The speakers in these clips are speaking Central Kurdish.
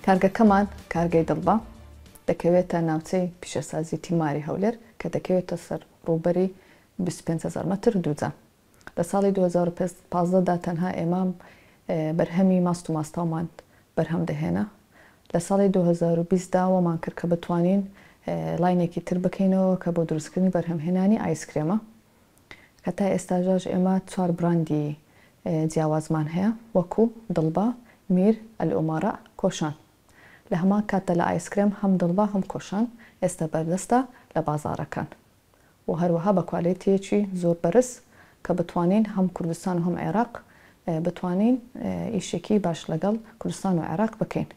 کارگەکەمان کارگەی دڵبە دەکەوێتە ناوچەی پیشەسازی تیماری هەولێر کە دەکەوێتە سەر ڕووبەری 25,000 متر دووجە. لە ساڵی 2015دا تەنها ئێمە بەرهەمی ماست و ماستاومان بەرهەم دەهێنا. لە ساڵی 2020دا وەمان کرد کە بتوانین لاینێکی تر بکەینەوە کە بۆ دروستکردنی بەرهەمهێنانی ئایسکرێمە کە تا ئێستاژاش ئێمە 4 براندی جیاوازمان هەیە وەکو دڵبە، میر، ئەلئومارە، کۆشان. لە هەمان کاتە لە ئایسکرێم هەم دڵبە هەم کۆشان ئێستا بەردەستە لە بازاڕەکان و هەروەها بە کوالیتیەکی زۆر بەرز کە بتوانین هەم کوردستان و هەم عێراق بتوانین ئیشێکی باش لەگەڵ کوردستان و عێراق بکەین.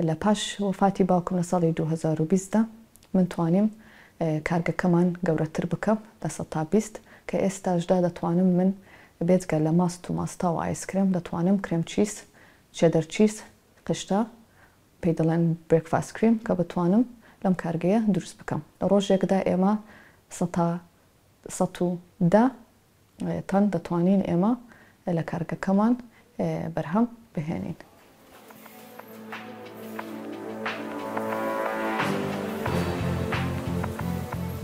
لە پاش وفاتی باوکم لە ساڵی 2020دا من توانیم کارگەکەمان گەورەتر بکەم لە 120 کە ئێستاشدا دەتوانم من بێجگە لە ماست و ماستا و ئایسکرێم دەتوانم کرێم چیز، چێدەر چیز، قشتا پێی دەڵێن برێکفاست کریم کە بتوانم لەم کارگەیە دروست بکەم. لە ڕۆژێکدا ئێمە 110 تەن دەتوانین ئێمە لە کارگەکەمان بەرهەم بهێنین.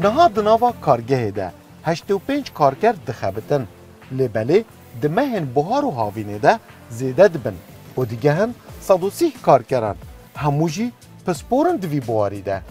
نها دناوا کارگه ده 85 کارگر دخبتن لبله دمهن بهار و هاوینه ده زیده دبن و دیگه هن 130 کارگران هموجی پسپورن دوی بواری ده.